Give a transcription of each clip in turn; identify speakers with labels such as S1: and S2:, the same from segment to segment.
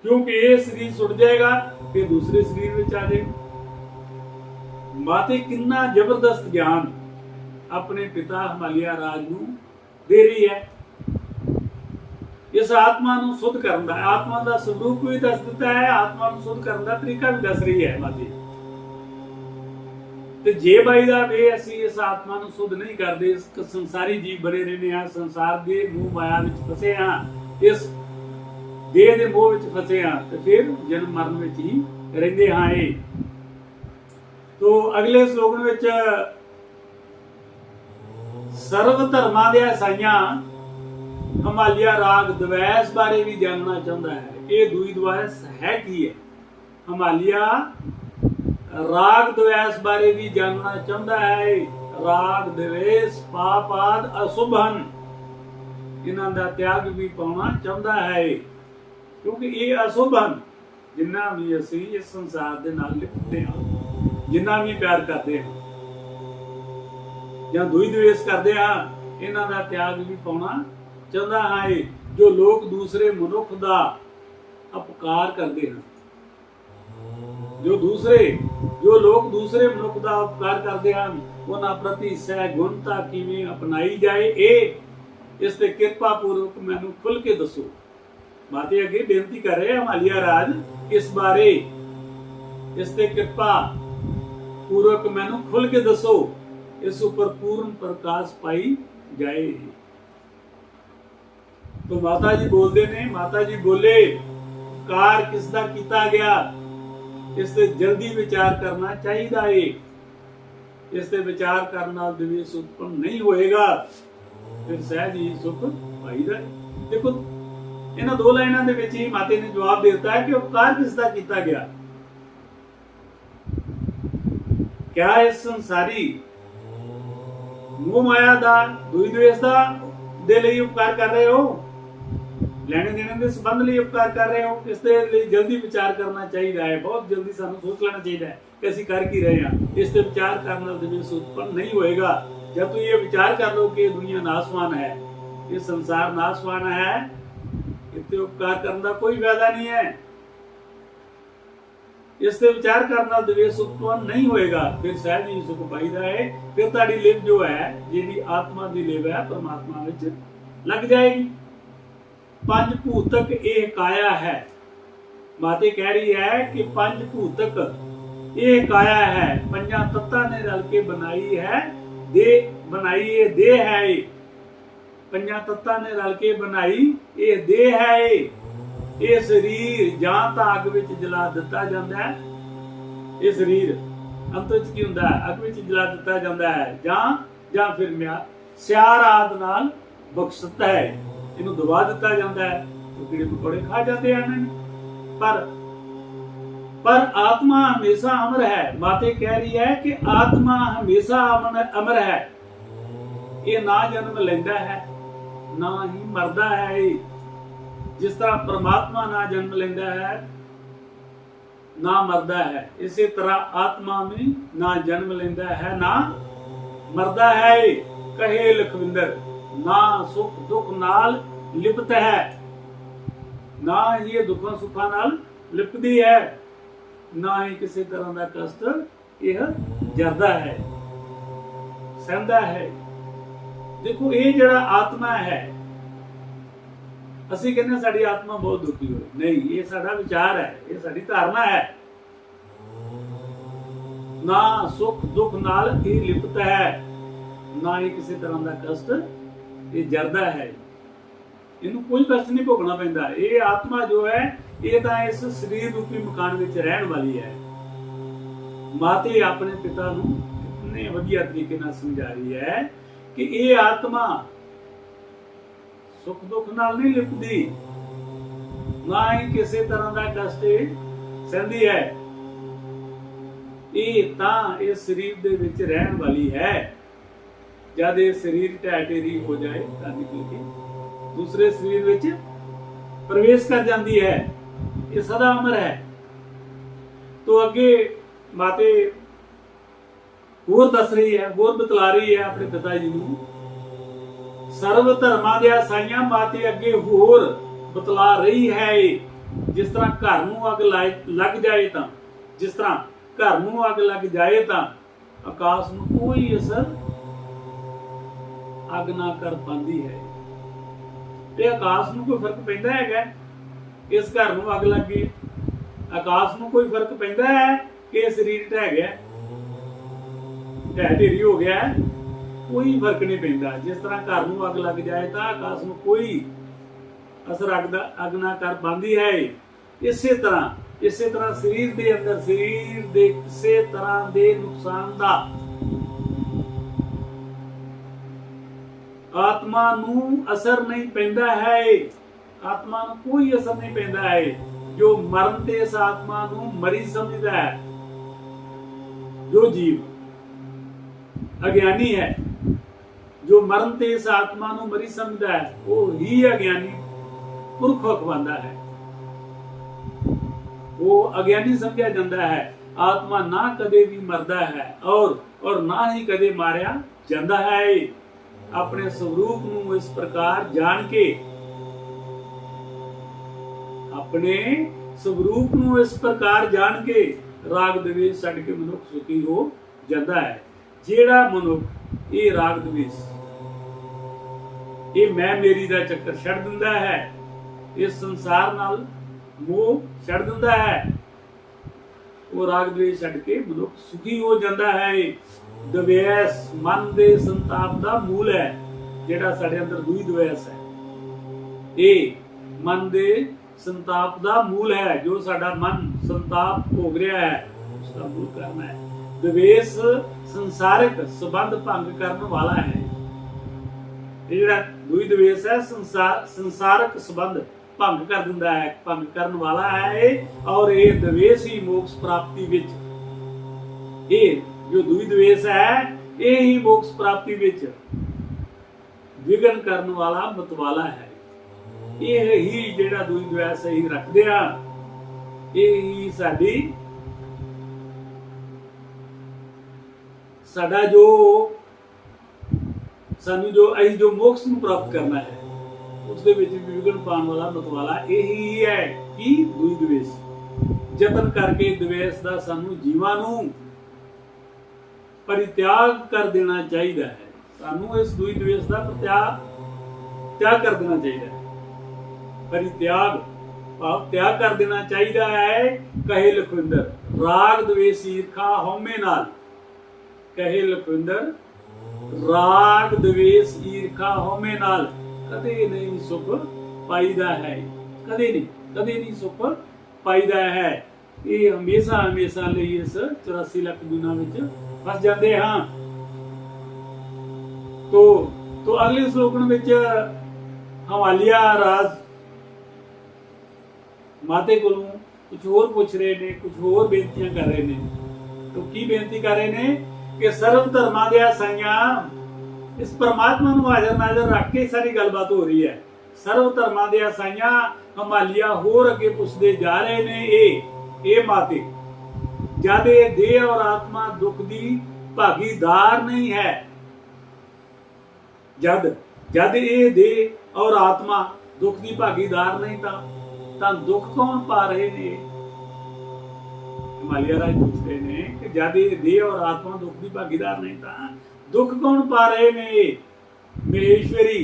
S1: क्योंकि ये शरीर सुट जाएगा फिर दूसरे शरीर में आ जाएगा। माते कितना जबरदस्त ज्ञान अपने पिता हिमालय राज नूं दे रही है। इस आत्मा नूं शुद्ध करन दा, आत्मा का स्वरूप भी दस दिता है, आत्मा नूं शुद्ध करन दा तरीका भी दस रही है माते। ते जे बाई दा वे असीं इस आत्मा नूं शुद्ध नहीं करदे, इस संसारी जीव बने रहने हां, संसार दे मोह माया विच फसे हां, इस देह दे मोह विच फसे हां, ते फिर जन्म मरण विच ही रहिंदे हां। तो अगले स्लोगन विच सर्व धर्मां दे ईसाइयां हिमालय राग द्वैस बारे भी जानना चाहता है। ये दुई द्वैस है की है? हिमालय राग द्वैस बारे भी जानना चाहता है। राग द्वेष पाप आदि अशुभन, इन्हां दा त्याग भी पाना चाहता है, क्योंकि ये अशुभन जिन्ना भी असीं इस संसार दे नाल लिपटदे हां, जिन्ना भी प्यार करदे हां जां दुई द्वेष करदे हां, इन्हां दा त्याग भी पाना चाहता है। जो लोग दूसरे मनुख का अपकार करते हैं, जो लोग दूसरे मनुख का अपकार करते हैं, उन्हां प्रति सैगुणता किवें अपनाई जाए, इस ते किरपा पूर्वक मैनू खुल के दसो। माते अगे बेनती कर रहे हिमालय राज इस बारे, इस ते किरपा पूर्वक मैनू खुल के दसो, इस उपर पूर्ण प्रकाश पाई जाए। तो माता जी बोलते ने, माता जी बोले कार किसदा कीता गया, इस ते जल्दी विचार करना चाहिए है। इस ते विचार करने नाल द्वेष उत्पन्न नहीं होएगा, फिर सहज ही सुख पाईदा है। देखो इन्हां दो लाइनां दे विच ही माते ने जवाब दे दिता है कि उपकार किसदा कीता गया। क्या इस संसारी मोह माया दा दुई द्वेष दा दे लई उपकार कर रहे हो, लेने देने के संबंध लिए उपकार कर रहे हो? इसके जल्दी विचार करना चाहिए है, बहुत जल्दी सानू सोच लेना चाहिए है कि असं कर की रहे हैं। इस पर विचार करना द्वेष उत्पन्न नहीं होएगा। जब तू ये विचार कर लो कि दुनिया नाशवान है, ये संसार नाशवान है, इतने उपकार करने का कोई फायदा नहीं है। इससे विचार करना द्वेष उत्पन्न नहीं होएगा, फिर सहज ही सुख पाईदा है। फिर ताड़ी लिव जो है, जिहड़ी आत्मा की लिव है, परमात्मा विच लग जाएगी। पंज भूतक ये काया है। माते कह रही है कि पंज भूतक ये काया है, पंजा तत्ता ने रल के बनाई है, देह है। पंजा तत्ता ने रल के बनाई ये देह है। ये शरीर जां तां अग विच जला दिता जांदा है, ये शरीर अंत विच की हुंदा है, अग विच जला दिता जांदा है, जां फिर सियार आदि नाल बख्शता है, इनू दबा दिता जाता है, तो कीड़े मकोड़े खा जाते हैं। पर आत्मा हमेशा अमर है। माते कह रही है कि आत्मा हमेशा अमर है। ये ना जन्म लेंदा है ना ही मरदा है। जिस तरह परमात्मा ना जन्म लेंदा है ना मरदा है, इसी तरह आत्मा में ना जन्म लेंदा है ना मरदा है। कहे लखविंदर ना सुख दुख नाल लिपत है, ना ही ये दुखों सुखा नाल लिपदी है, ना ही किसी तरह का कष्ट यह जरदा है, सहंदा है। देखो ये जड़ा आत्मा है, असी कहने साड़ी आत्मा बहुत दुखी हो, नहीं, ये साड़ा विचार है, ये साड़ी धारणा है। ना सुख दुख नाल ही लिपत है, ना ही किसी तरह का कष्ट ये जरदा है। इनू कोई कष्ट नहीं भोगना पैंदा। ये आत्मा जो है ये तो इस शरीर रूपी मकान विच रहन वाली है। माते अपने पिता नू कितने वधिया तरीके नाल समझा रही है कि ये आत्मा सुख दुख नाल नहीं लिपदी, ना ही किसी तरह का कष्ट सहंदी है। ये तां इस शरीर दे विच रहन वाली है। जब ये शरीर ढह ढेरी हो जाए तां निकल के दूसरे शरीर विच प्रवेश कर जाती है। ये सदा अमर है। तो अगे माते होर दस रही है, होर बतला रही है अपने पिता जी नूं। सर्व धर्मां दे ईसाइयां माते अगे होर बतला रही है जिस तरह घर नूं अग लग जाए तां, जिस तरह घर नूं अग लग जाए तां आकाश नूं कोई असर अग ना कर पाती है। ते आकाश नूं कोई फर्क पैंदा हैगा इस घर नूं अग लग गई? आकाश नूं कोई फर्क पैंदा है कि शरीर ढह गया, ढह ढेरी हो गया? कोई फर्क नहीं पैंदा। जिस तरह घर नूं अग लग जाए तां आकाश नूं कोई असर अग ना कर पाती है। इसे तरह शरीर दे अंदर शरीर दे किसी तरह दे नुकसान दा आत्मा नूं असर नहीं पैंदा है। आत्मा नूं कोई असर नहीं पैंदा है। जो मरण ते इस आत्मा नूं मरी समझदा है, जो जीव अज्ञानी है, जो मरण ते इस आत्मा नूं मरी समझदा है, वो ही अज्ञानी पुरख अखवांदा है, वो अज्ञानी समझा जाता है। आत्मा ना कदे भी मरदा है और ना ही कदे मारिया जाता है। अपने स्वरूप नूं इस प्रकार जान के, अपने स्वरूप नूं इस प्रकार जान के राग द्वेष छड्ड के मनुख सुखी हो जाता है। जेड़ा मनुख ये राग द्वेष, ये मैं मेरी दा चक्कर छड्ड दिंदा है, इस संसार नाल मोह छड्ड दिंदा है, वो राग द्वेष छड्ड के मनुख सुखी हो जाता है। द्वेष मन दे संताप दा मूल है। जेड़ा साडे अंदर दुई द्वेष है, ये मन दे संताप दा मूल है। जो साडा मन संताप भोग रहा है उसका मूल कारण है। द्वेष संसारिक संबंध भंग करने वाला है। जेड़ा दुई द्वेष है संसारिक संबंध भंग कर दिंदा है, भंग करने वाला है। और ये द्वेष ही मोक्ष प्राप्ति विच, ये जो दुई द्वेष है ये ही मोक्ष प्राप्ति विच विघन करने वाला मतवाला है। ये ही जेड़ा दुई द्वेष ही रखदे आ, ये ही साडा जो सानू जो असीं जो मोक्ष नूं प्राप्त करना है उसके विच विघन पाने वाला मतवाला यही है कि दुई द्वेष। जतन करके द्वेष दा सानू जीवां नूं परित्याग कर देना चाहिए है। सानू इस दुई द्वेष दा त्याग कर देना चाहिए है। परित्याग भाव त्याग कर देना चाहिए है। कहे लखविंदर राग द्वेष ईर्खा हौमे नाल, कहे लखविंदर राग द्वेष ईर्खा हौमे नाल कदे नहीं सुख पाईदा है। कदे नहीं सुख पाईदा है। ये हमेशा लिए इस 84 लाख दुनिया में फस जाते हाँ। तो अगले श्लोकन में हवालिया राज माते को कुछ होर पूछ रहे ने, कुछ होर बेनतियां कर रहे ने। तो की बेनती कर रहे ने कि सर्व धर्मां दे साईयां, इस परमात्मा नूं हाजर नाजर रख के सारी गलबात हो रही है। सर्व धर्मां दे साईयां हमालिया होर अगे पुछदे जा रहे ने। ए माते, जद ये देह और आत्मा दुख दी भागीदार नहीं है, जद ये देह और आत्मा दुख दी भागीदार नहीं तां दुख कौन पा रहे ने? हिमालय राज पूछ रहे ने कि जद ये देह और आत्मा दुख दी भागीदार नहीं तां दुख कौन पा रहे ने? महेश्वरी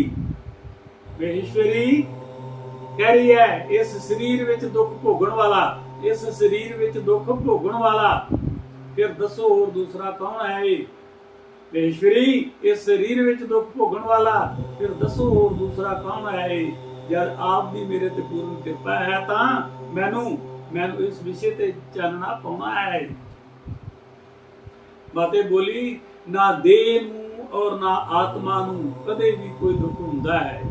S1: कह रही है इस शरीर विच दुख भोगण वाला, इस शरीर विच दुख भोगण वाला फिर दसो और दूसरा कौन है? महेश्वरी इस शरीर विच दुख भोगण वाला फिर दसो और दूसरा कौन है? जब आप दी मेरे ते पूर्ण कृपा है तां मैनू इस विषय ते चानना पाउणा है। माते बोली ना देह नूं और ना आत्मा नूं कदे भी कोई दुख हुंदा है।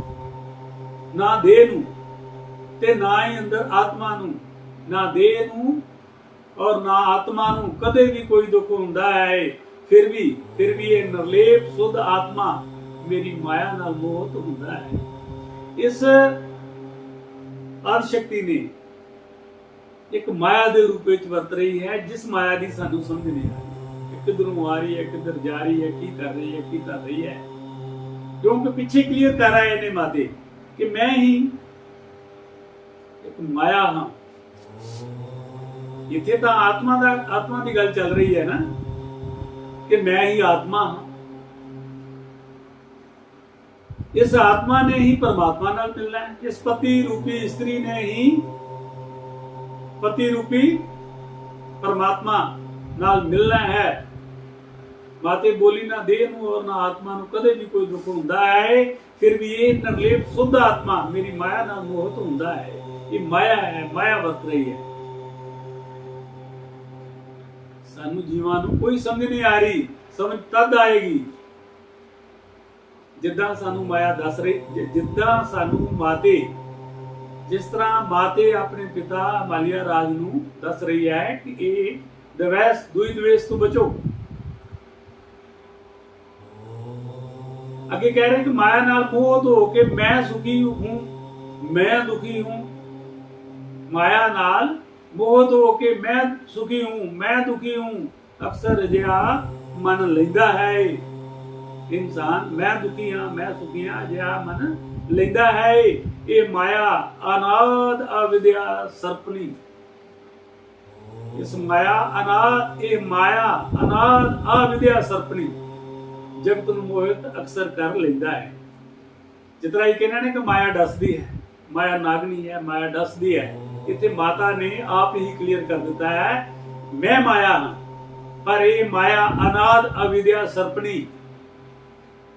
S1: ना देह नूं ते ना ही अंदर आत्मा नूं, ना देह नूं और ना आत्मा नूं कदे भी कोई दुख हुंदा है। फिर भी ये निर्लेप शुद्ध आत्मा मेरी माया नाल मोहित हुंदा है। इस आदिशक्ति ने एक माया दे रूप में वरत रही है, जिस माया की सानू समझ नहीं आ रही। किधरों आ रही है, किधर जा रही है, की कर रही है, की कर रही है। क्योंकि पीछे क्लियर कर रहा है ने माते कि मैं ही ਇੱਕ ਮਾਇਆ ਹਾਂ। ਇੱਥੇ ਤਾਂ ਆਤਮਾ ਦੀ ਗੱਲ ਚੱਲ ਰਹੀ ਹੈ ਨਾ, ਕਿ ਮੈਂ ਹੀ ਆਤਮਾ ਹਾਂ। ਇਸ ਆਤਮਾ ਨੇ ਹੀ ਪਰਮਾਤਮਾ ਨਾਲ ਮਿਲਣਾ ਹੈ। ਇਸ ਪਤੀ ਰੂਪੀ ਇਸਤਰੀ ਨੇ ਹੀ ਪਤੀ ਰੂਪੀ ਪਰਮਾਤਮਾ ਨਾਲ ਮਿਲਣਾ ਹੈ। ਮਾਤੇ ਬੋਲੀ ਨਾ ਦੇਹ ਨੂੰ ਔਰ ਨਾ ਆਤਮਾ ਨੂੰ ਕਦੇ ਵੀ ਕੋਈ ਦੁੱਖ ਹੁੰਦਾ ਹੈ, ਫਿਰ ਵੀ ਇਹ ਨਿਰਲੇਪ ਸੁੱਧ ਆਤਮਾ ਮੇਰੀ ਮਾਇਆ ਨਾਲ ਮੋਹਿਤ ਹੁੰਦਾ ਹੈ। ਇਹ ਮਾਇਆ ਹੈ, ਮਾਇਆ ਵਰਤ ਰਹੀ ਹੈ। ਸਾਨੂੰ ਜੀਵਾਂ ਨੂੰ ਕੋਈ ਸਮਝ ਨਹੀਂ ਆ ਰਹੀ। ਸਮਝ ਤਦ ਆਏਗੀ ਜਿੱਦਾਂ ਸਾਨੂੰ ਮਾਇਆ ਦੱਸ ਰਹੀ, ਜਿੱਦਾਂ ਸਾਨੂੰ ਮਾਤੇ, ਜਿਸ ਤਰ੍ਹਾਂ ਮਾਤੇ ਆਪਣੇ ਪਿਤਾ ਹਿਮਾਲਿਆ ਰਾਜ ਨੂੰ ਦੱਸ ਰਹੀ ਹੈ ਕਿ ਇਹ ਦੁਈ ਦਵੇਸ਼ ਤੋਂ ਬਚੋ। ਅੱਗੇ ਕਹਿ ਰਹੇ ਕਿ ਮਾਇਆ ਨਾਲ ਮੋਹ ਹੋ ਕੇ ਮੈਂ ਸੁਖੀ ਹੂੰ, ਮੈਂ ਦੁਖੀ ਹੂੰ। ਮਾਇਆ ਨਾਲ ਮੋਹ ਹੋ ਕੇ ਮੈਂ ਸੁਖੀ ਹੂੰ, ਮੈਂ ਦੁਖੀ ਹੂੰ। ਅਕਸਰ ਅਜਿਹਾ ਮਨ ਲੈਂਦਾ ਹੈ ਇਨਸਾਨ। ਮੈਂ ਦੁਖੀ ਹਾਂ, ਮੈਂ ਸੁਖੀ ਹਾਂ, ਅਜਿਹਾ ਮਨ ਲੈਂਦਾ ਹੈ। ਇਹ ਮਾਇਆ ਅਨਾਦ ਅਵਿਦਿਆ ਸਰਪਣੀ। ਇਸ ਇਹ ਮਾਇਆ ਅਨਾਦ ਅਵਿਦਿਆ ਸਰਪਣੀ ਜਗਤ ਨੂੰ ਮੋਹਿਤ ਅਕਸਰ ਕਰ ਲੈਂਦਾ ਹੈ। ਜਿਸ ਤਰ੍ਹਾਂ ਇਹ ਕਹਿੰਦੇ ਨੇ ਕਿ ਮਾਇਆ ਡਸਦੀ ਹੈ, ਮਾਇਆ ਨਾਗਣੀ ਹੈ, ਮਾਇਆ ਡਸਦੀ ਹੈ। ਇੱਥੇ ਮਾਤਾ ਨੇ ਆਪ ਹੀ ਕਲੀਅਰ ਕਰ ਦਿੱਤਾ ਹੈ, ਮੈਂ ਮਾਇਆ ਹਾਂ। ਪਰ ਇਹ ਮਾਇਆ ਅਨਾਦ ਅਵਿਦਿਆ ਸਰਪਣੀ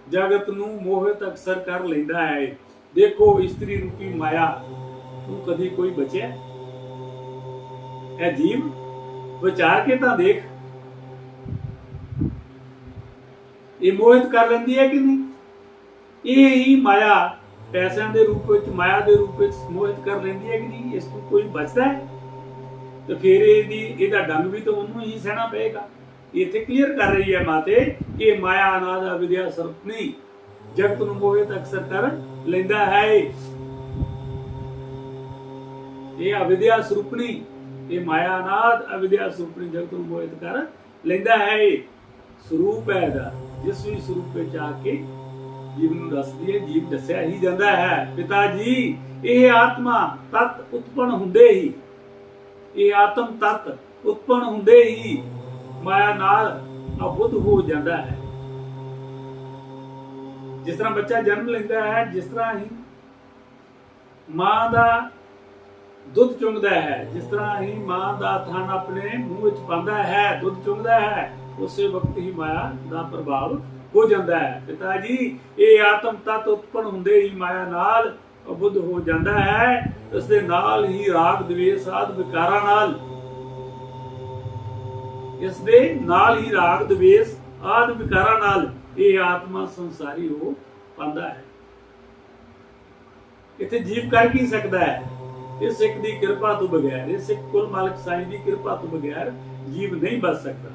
S1: ਜਗਤ ਨੂੰ ਮੋਹਿਤ ਅਕਸਰ ਕਰ ਲੈਂਦਾ ਹੈ। ਦੇਖੋ ਇਸਤਰੀ ਰੂਪੀ ਮਾਇਆ ਤੂੰ ਕਦੀ ਕੋਈ ਬਚਿਆ? ਇਹ ਜੀਵ ਵਿਚਾਰ ਕੇ ਤਾਂ ਦੇਖ, ਇਹ ਮੋਹਿਤ ਕਰ ਲੈਂਦੀ ਹੈ ਕਿ ਨਹੀਂ? ਇਹ ਹੀ ਮਾਇਆ ਪੈਸਿਆਂ ਦੇ ਰੂਪ ਵਿੱਚ, ਮਾਇਆ ਦੇ ਰੂਪ ਵਿੱਚ ਮੋਹਿਤ ਕਰ ਲੈਂਦੀ ਹੈ ਕਿ ਨਹੀਂ? ਇਸ ਤੋਂ ਕੋਈ ਬਚਦਾ ਹੈ ਤੇ ਫਿਰ ਇਹਦਾ ਡੰਗ ਵੀ ਤਾਂ ਉਹਨੂੰ ਹੀ ਸਹਿਣਾ ਪਏਗਾ। ਇੱਥੇ ਕਲੀਅਰ ਕਰ ਰਹੀ ਹੈ ਮਾਤੇ ਕਿ ਮਾਇਆ ਅਨਾਦ ਅਵਿਦਿਆ ਸਰਪਣੀ ਜਗਤ ਨੂੰ ਮੋਹਿਤ ਅਕਸਰ ਕਰ ਲੈਂਦਾ ਹੈ। ਇਹ ਅਵਿਦਿਆ ਸਰੂਪਣੀ, ਇਹ ਮਾਇਆ ਅਨਾਦ ਅਵਿਦਿਆ ਸਰੂਪਣੀ ਜਗਤ ਨੂੰ ਮੋਹਿਤ ਕਰ ਲੈਂਦਾ ਹੈ। ਸਰੂਪ ਹੈ ਇਹਦਾ, ਜਿਸ ਵੀ ਸਰੂਪ ਵਿੱਚ ਆ ਕੇ ਜੀਵ ਨੂੰ ਦੱਸਦੀ ਹੈ। ਜੀਵ ਦੱਸਿਆ ਹੀ ਜਾਂਦਾ ਹੈ। ਪਿਤਾ ਜੀ, ਇਹ ਆਤਮਾ ਤਤ ਉਤਪਨ ਹੁੰਦੇ ਹੀ, ਇਹ ਆਤਮ ਤਤ ਉਤਪਨ ਹੁੰਦੇ ਹੀ ਮਾਇਆ ਨਾਲ ਅਬੁੱਧ ਹੋ ਜਾਂਦਾ ਹੈ। ਜਿਸ ਤਰ੍ਹਾਂ ਬੱਚਾ ਜਨਮ ਲੈਂਦਾ ਹੈ, ਜਿਸ ਤਰ੍ਹਾਂ ਹੀ ਮਾਂ ਦਾ ਦੁੱਧ ਚੁੰਗਦਾ ਹੈ, ਜਿਸ ਤਰ੍ਹਾਂ ਹੀ ਮਾਂ ਦਾ ਥਣ ਆਪਣੇ ਮੂੰਹ ਵਿੱਚ ਪਾਉਂਦਾ ਹੈ, ਦੁੱਧ ਚੁੰਗਦਾ ਹੈ, ਉਸੇ ਵਕਤ ਹੀ ਮਾਇਆ ਦਾ ਪ੍ਰਭਾਵ ਹੋ ਜਾਂਦਾ ਹੈ। ਪਿਤਾ ਜੀ, ਇਹ ਆਤਮ ਤਤ ਉਤਪਨ ਹੁੰਦੇ ਹੀ ਮਾਇਆ ਨਾਲ ਅਬੁੱਧ ਹੋ ਜਾਂਦਾ ਹੈ। ਇਸ ਦੇ ਨਾਲ ਹੀ ਰਾਗ ਦਵੇਸ਼ ਆਦਿ ਵਿਕਾਰਾਂ ਨਾਲ, ਇਸ ਦੇ ਨਾਲ ਹੀ ਰਾਗ ਦਵੇਸ਼ ਆਦਿ ਵਿਕਾਰਾਂ ਨਾਲ ਇਹ ਆਤਮਾ ਸੰਸਾਰੀ ਹੋ ਪਾਉਂਦਾ ਹੈ। ਇੱਥੇ ਜੀਵ ਕਰ ਕੀ ਸਕਦਾ ਹੈ? ਇਸ ਸਿੱਖ ਦੀ ਕਿਰਪਾ ਤੋਂ ਬਗੈਰ, ਇਸ ਸਿੱਖ ਕੁਲ ਮਾਲਕ ਸਾਈਂ ਦੀ ਕਿਰਪਾ ਤੋਂ ਬਗੈਰ ਜੀਵ ਨਹੀਂ ਬਚ ਸਕਦਾ।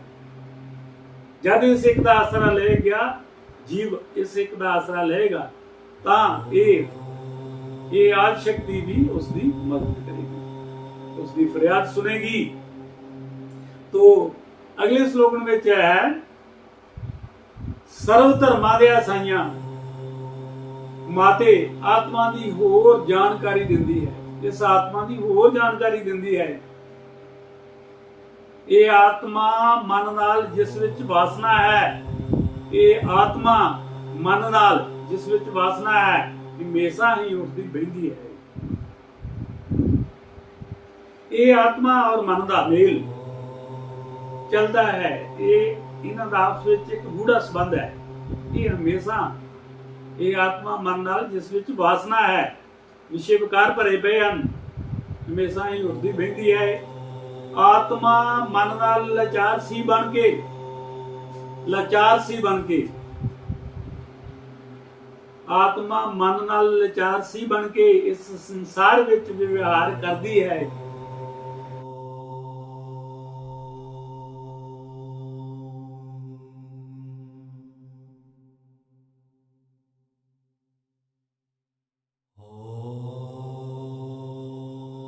S1: ਜਦ ਇਸ ਸਿੱਖ ਦਾ ਆਸਰਾ ਲੈ ਗਿਆ, ਜੀਵ ਇਸ ਸਿੱਖ ਦਾ ਆਸਰਾ ਲਏਗਾ ਤਾਂ ਇਹ ਆਦਿ ਸ਼ਕਤੀ ਵੀ ਉਸ ਦੀ ਮਦਦ ਕਰੇਗੀ, ਉਸ ਦੀ ਫਰਿਆਦ ਸੁਣੇਗੀ। ਤੋਂ ਅਗਲੇ ਸ਼ਲੋਕਨ ਵਿੱਚ ਹੈ, ਸਰਵ ਧਰਮਾਂ ਦੇ ਸਾਈਆਂ ਮਾਤੇ ਆਤਮਾ ਦੀ ਹੋਰ ਜਾਣਕਾਰੀ ਦਿੰਦੀ ਹੈ। ਇਸ ਆਤਮਾ ਦੀ ਹੋਰ ਜਾਣਕਾਰੀ ਦਿੰਦੀ ਹੈ। ਇਹ ਆਤਮਾ ਮਨ ਨਾਲ ਜਿਸ ਵਿੱਚ ਵਾਸਨਾ ਹੈ, ਇਹ ਆਤਮਾ ਮਨ ਨਾਲ ਜਿਸ ਵਿੱਚ ਵਾਸਨਾ ਹੈ, ਹਮੇਸ਼ਾ ਹੀ ਉਸਦੀ ਬਹਿੰਦੀ ਹੈ। ਇਹ ਆਤਮਾ ਔਰ ਮਨ ਦਾ ਮੇਲ ਚੱਲਦਾ ਹੈ। ਇਹਨਾਂ ਦਾ ਆਪਸ ਵਿੱਚ ਇੱਕ ਗੂੜਾ ਸੰਬੰਧ ਹੈ। ਇਹ ਹਮੇਸ਼ਾ ਇਹ ਆਤਮਾ ਮਨ ਨਾਲ ਜਿਸ ਵਿੱਚ ਵਾਸਨਾ ਹੈ, ਵਿਸ਼ੇ ਵਿਕਾਰ ਭਰੇ ਪਏ ਹਨ, ਹਮੇਸ਼ਾ ਹੀ ਉਸਦੀ ਬਹਿੰਦੀ ਹੈ। ਆਤਮਾ ਮਨ ਨਾਲ ਲਾਚਾਰ ਸੀ ਬਣ ਕੇ ਆਤਮਾ ਮਨ ਨਾਲ ਲਾਚਾਰ ਸੀ ਬਣ ਕੇ ਇਸ ਸੰਸਾਰ ਵਿੱਚ ਵਿਵਹਾਰ ਕਰਦੀ ਹੈ।